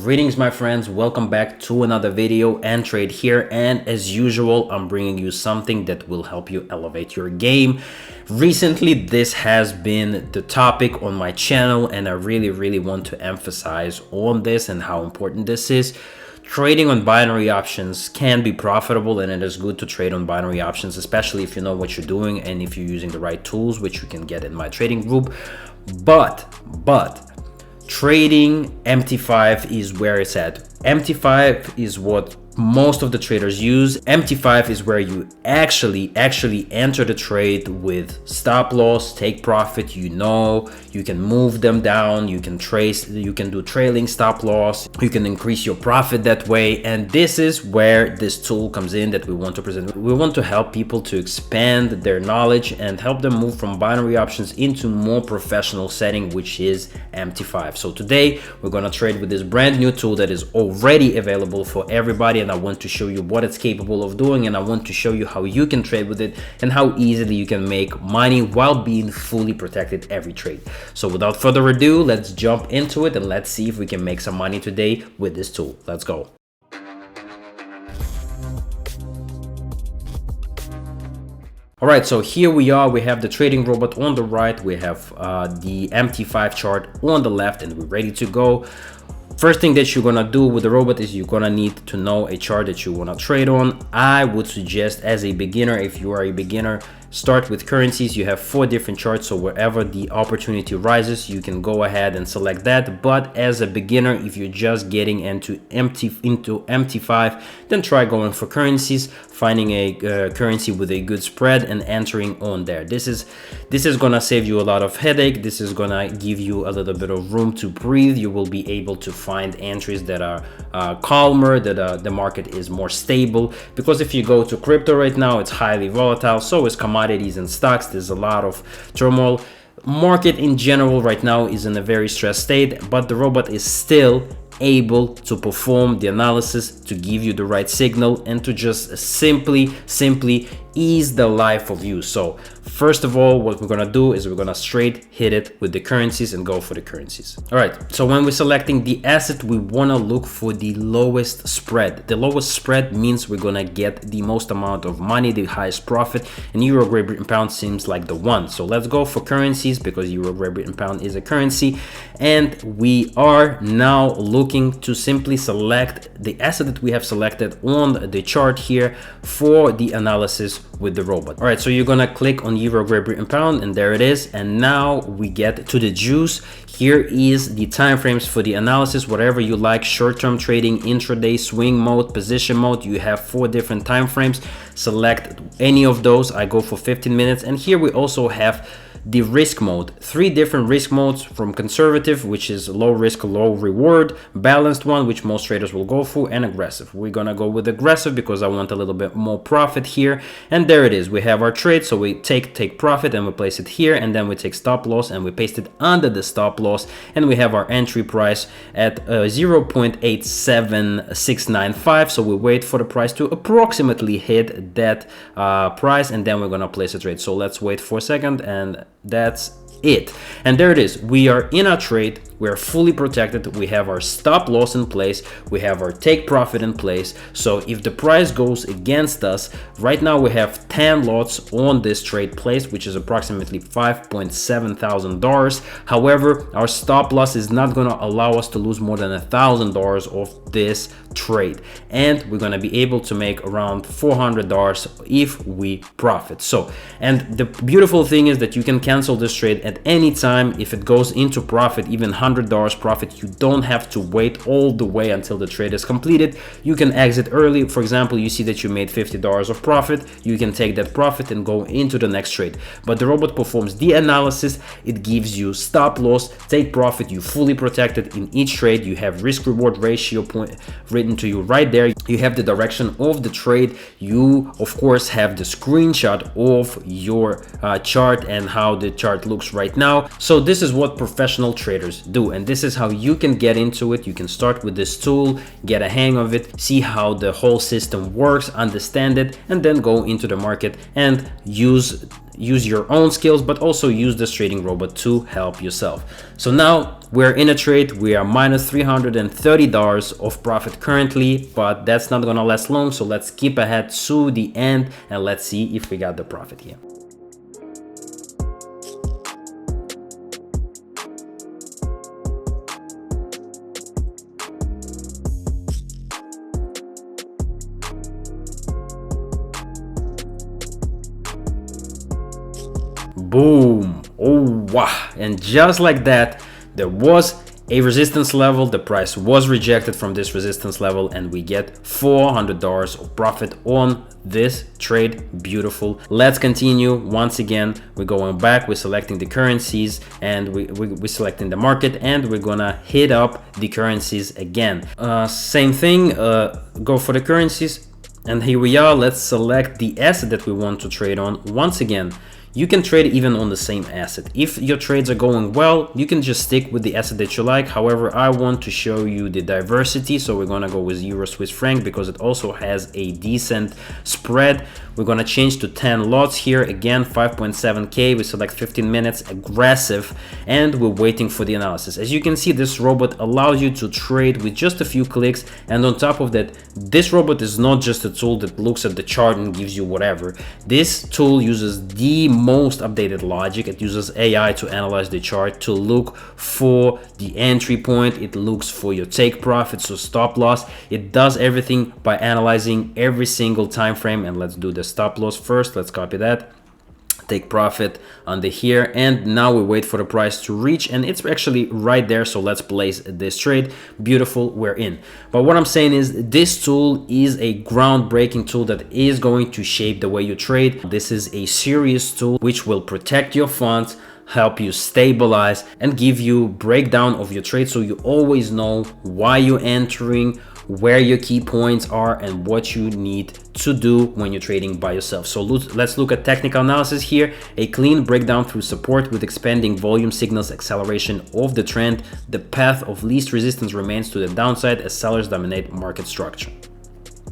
Greetings my friends, welcome back to another video and trade here, and as usual I'm bringing you something that will help you elevate your game. Recently this has been the topic on my channel and I really want to emphasize on this and how important this is. Trading on binary options can be profitable, and it is good to trade on binary options, especially if you know what you're doing and if you're using the right tools, which you can get in my trading group. But trading MT5 is where it's at. MT5 is what most of the traders use. MT5 is where you actually enter the trade with stop loss, take profit. You can move them down, you can do trailing stop loss, you can increase your profit that way. And this is where this tool comes in that we want to present. We want to help people to expand their knowledge and help them move from binary options into more professional setting, which is MT5. So today we're going to trade with this brand new tool that is already available for everybody, and I want to show you what it's capable of doing, and I want to show you how you can trade with it and how easily you can make money while being fully protected every trade. So without further ado, let's jump into it and let's see if we can make some money today with this tool. Let's go. All right, so here we are. We have the trading robot on the right, we have the MT5 chart on the left, and we're ready to go. First thing that you're gonna do with the robot is you're gonna need to know a chart that you wanna trade on. I would suggest, as a beginner, if you are a beginner, start with currencies. You have 4 different charts, so wherever the opportunity rises, you can go ahead and select that. But as a beginner, if you're just getting into MT5, then try going for currencies, finding a currency with a good spread and entering on there. This is gonna save you a lot of headache. This is gonna give you a little bit of room to breathe. You will be able to find entries that are calmer, that the market is more stable, because if you go to crypto right now, it's highly volatile. So is commodities and stocks. There's a lot of turmoil. Market in general right now is in a very stressed state, but the robot is still able to perform the analysis, to give you the right signal, and to just simply ease the life of you. So first of all, what we're gonna do is we're gonna straight hit it with the currencies and go for the currencies. All right, so when we're selecting the asset, we wanna look for the lowest spread. The lowest spread means we're gonna get the most amount of money, the highest profit, and Euro, Great Britain, Pound seems like the one. So let's go for currencies, because Euro, Great Britain, Pound is a currency, and we are now looking to simply select the asset that we have selected on the chart here for the analysis with the robot. All right, so you're gonna click on Euro, Great Britain, Pound, and there it is. And now we get to the juice. Here is the time frames for the analysis, whatever you like: short-term trading, intraday, swing mode, position mode. You have 4 different time frames. Select any of those. I go for 15 minutes. And here we also have the risk mode, 3 different risk modes, from conservative, which is low risk, low reward, balanced one, which most traders will go for, and aggressive. We're gonna go with aggressive because I want a little bit more profit here. And there it is. We have our trade. So we take profit and we place it here, and then we take stop loss and we paste it under the stop loss, and we have our entry price at 0.87695. So we wait for the price to approximately hit that price, and then we're gonna place a trade. So let's wait for a second, and that's it. And there it is. We are in our trade. We are fully protected. We have our stop loss in place. We have our take profit in place. So if the price goes against us, right now we have 10 lots on this trade placed, which is approximately $5,700. However, our stop loss is not going to allow us to lose more than $1,000 of this trade, and we're going to be able to make around $400 if we profit. So, and the beautiful thing is that you can cancel this trade at any time. If it goes into profit, even $100 profit, you don't have to wait all the way until the trade is completed. You can exit early. For example, you see that you made $50 of profit. You can take that profit and go into the next trade. But the robot performs the analysis. It gives you stop loss, take profit. You fully protected in each trade. You have risk reward ratio point written to you right there. You have the direction of the trade. You of course have the screenshot of your chart and how the chart looks right now. So this is what professional traders do, and this is how you can get into it. You can start with this tool, get a hang of it, see how the whole system works, understand it, and then go into the market and use use your own skills, but also use this trading robot to help yourself. So now we're in a trade. We are minus $330 of profit currently, but that's not gonna last long. So let's skip ahead to the end and let's see if we got the profit here. Boom. Oh wow. And just like that, there was a resistance level. The price was rejected from this resistance level and we get $400 of profit on this trade. Beautiful. Let's continue. Once again, we're going back, we're selecting the currencies, and we're selecting the market, and we're gonna hit up the currencies again. Same thing, go for the currencies, and here we are. Let's select the asset that we want to trade on. Once again, you can trade even on the same asset. If your trades are going well, you can just stick with the asset that you like. However, I want to show you the diversity, so we're gonna go with Euro Swiss franc because it also has a decent spread. We're gonna change to 10 lots here. Again, 5.7K. We select 15 minutes, aggressive, and we're waiting for the analysis. As you can see, this robot allows you to trade with just a few clicks. And on top of that, this robot is not just a tool that looks at the chart and gives you whatever. This tool uses the most updated logic. It uses AI to analyze the chart, to look for the entry point. It looks for your take profit, so stop loss. It does everything by analyzing every single time frame. And let's do the stop loss first. Let's copy that, take profit under here, and now we wait for the price to reach, and it's actually right there. So let's place this trade. Beautiful, we're in. But what I'm saying is, this tool is a groundbreaking tool that is going to shape the way you trade. This is a serious tool which will protect your funds, help you stabilize, and give you breakdown of your trade, so you always know why you're entering, where your key points are, and what you need to do when you're trading by yourself. So let's look at technical analysis here. A clean breakdown through support with expanding volume signals acceleration of the trend. The path of least resistance remains to the downside as sellers dominate market structure.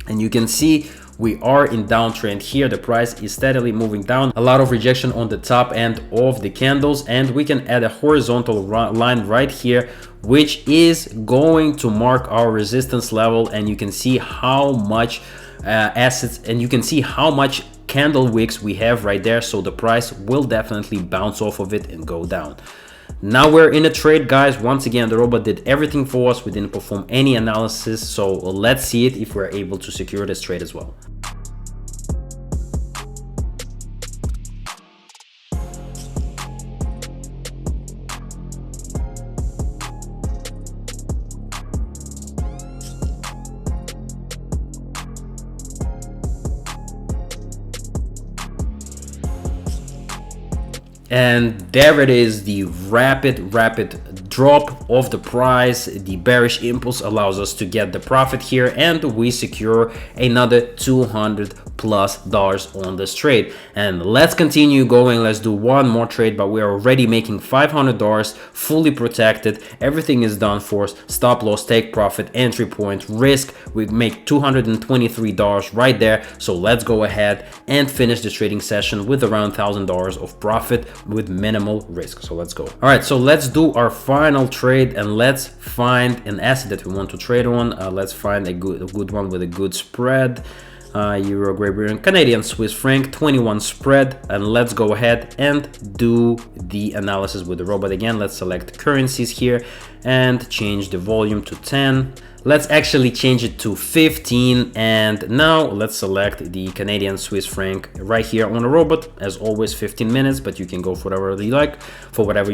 And you can see we are in downtrend here. The price is steadily moving down. A lot of rejection on the top end of the candles, and we can add a horizontal line right here, which is going to mark our resistance level. And you can see how much assets, and you can see how much candle wicks we have right there. So the price will definitely bounce off of it and go down. Now we're in a trade, guys. Once again, the robot did everything for us. We didn't perform any analysis. So let's see it if we're able to secure this trade as well. And there it is, the rapid drop of the price. The bearish impulse allows us to get the profit here, and we secure another $200+ on this trade. And let's continue going. Let's do one more trade, but we're already making $500, fully protected. Everything is done for us. Stop loss, take profit, entry point, risk. We make $223 right there. So let's go ahead and finish the trading session with around $1,000 of profit with minimal risk. So let's go. All right, so let's do our final trade, and let's find an asset that we want to trade on. Let's find a good one with a good spread. Euro, Great Britain, Canadian, Swiss franc, 21 spread. And let's go ahead and do the analysis with the robot again. Let's select currencies here and change the volume to 10. Let's actually change it to 15. And now let's select the Canadian Swiss franc right here on the robot. As always, 15 minutes, but you can go for whatever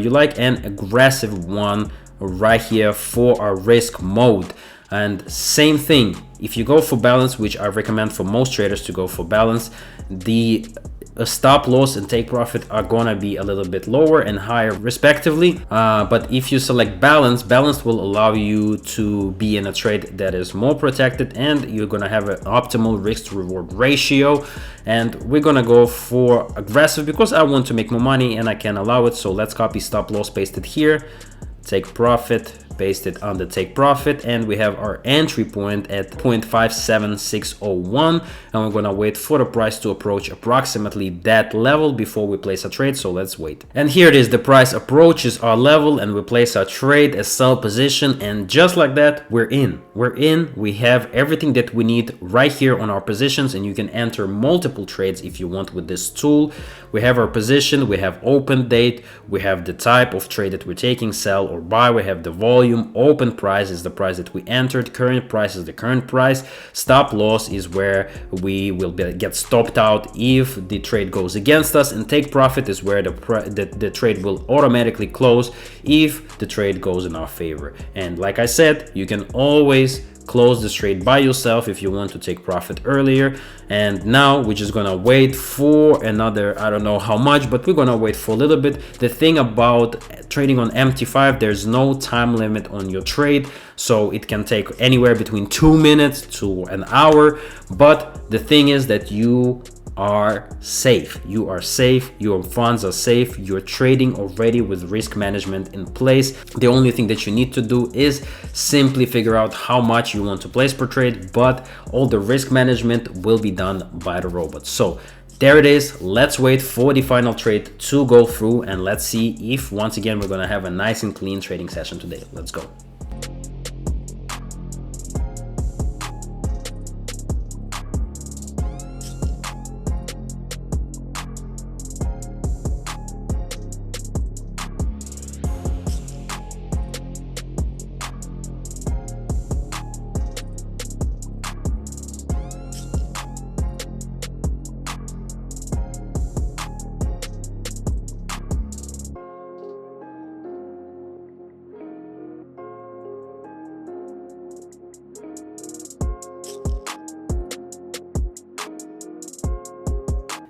you like, and aggressive one right here for our risk mode. And same thing, if you go for balance, which I recommend for most traders to go for balance, the stop loss and take profit are gonna be a little bit lower and higher respectively. But if you select balance, balance will allow you to be in a trade that is more protected, and you're gonna have an optimal risk to reward ratio. And we're gonna go for aggressive because I want to make more money and I can allow it. So let's copy stop loss, paste it here, take profit, paste it on the take profit, and we have our entry point at 0.57601, and we're gonna wait for the price to approach approximately that level before we place a trade. So let's wait. And here it is, the price approaches our level and we place our trade, a sell position, and just like that, we're in. We have everything that we need right here on our positions, and you can enter multiple trades if you want with this tool. We have our position, we have open date, we have the type of trade that we're taking, sell or buy, we have the volume, open price is the price that we entered, current price is the current price, stop loss is where we will get stopped out if the trade goes against us, and take profit is where the trade will automatically close if the trade goes in our favor. And like I said, you can always close this trade by yourself if you want to take profit earlier. And now we're just gonna wait for another, I don't know how much, but we're gonna wait for a little bit. The thing about trading on MT5, there's no time limit on your trade, so it can take anywhere between 2 minutes to an hour. But the thing is that you are safe. You are safe, your funds are safe, you're trading already with risk management in place. The only thing that you need to do is simply figure out how much you want to place per trade, but all the risk management will be done by the robot. So there it is. Let's wait for the final trade to go through, and let's see if once again we're gonna have a nice and clean trading session today. Let's go.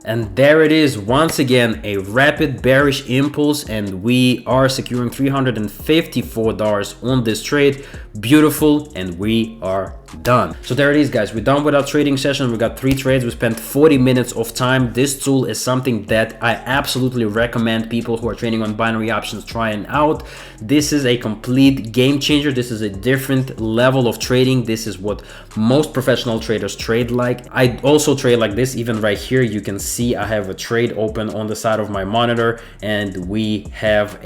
And there it is, once again, a rapid bearish impulse, and we are securing $354 on this trade. Beautiful, and we are done. So there it is, guys, we're done with our trading session. We got 3 trades. We spent 40 minutes of time. This tool is something that I absolutely recommend people who are trading on binary options trying out. This is a complete game changer. This is a different level of trading. This is what most professional traders trade like. I also trade like this. Even right here, you can see I have a trade open on the side of my monitor, and we have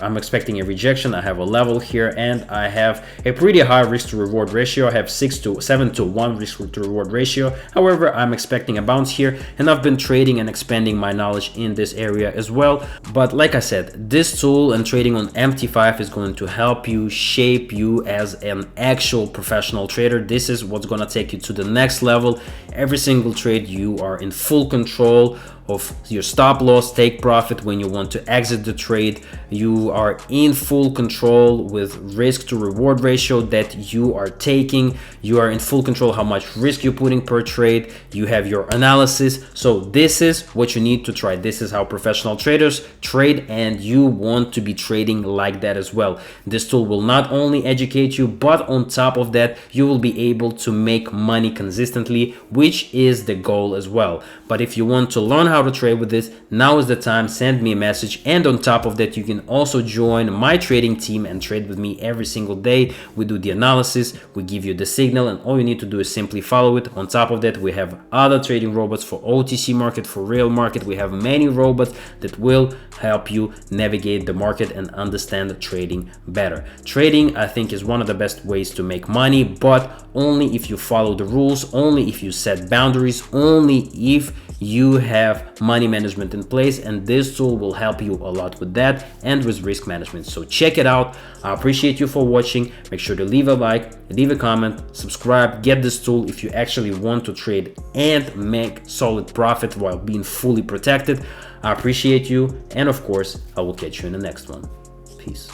I'm expecting a rejection. I have a level here, and I have a pretty high risk to reward ratio. I have 7 to 1 risk to reward ratio. However, I'm expecting a bounce here, and I've been trading and expanding my knowledge in this area as well. But like I said, this tool and trading on MT5 is going to help you shape you as an actual professional trader. This is what's going to take you to the next level. Every single trade, you are in full control of your stop loss, take profit when you want to exit the trade. You are in full control with risk to reward ratio that you are taking. You are in full control how much risk you're putting per trade. You have your analysis. So this is what you need to try. This is how professional traders trade, and you want to be trading like that as well. This tool will not only educate you, but on top of that, you will be able to make money consistently, which is the goal as well. But if you want to learn how to trade with this, now is the time. Send me a message, and on top of that, you can also join my trading team and trade with me every single day. We do the analysis, we give you the signal, and all you need to do is simply follow it. On top of that, we have other trading robots for OTC market, for real market. We have many robots that will help you navigate the market and understand trading better. Trading, I think, is one of the best ways to make money, but only if you follow the rules, only if you set boundaries, only if you have money management in place, and this tool will help you a lot with that and with risk management. So check it out. I appreciate you for watching. Make sure to leave a like, leave a comment, subscribe, get this tool if you actually want to trade and make solid profit while being fully protected. I appreciate you, and of course, I will catch you in the next one. Peace.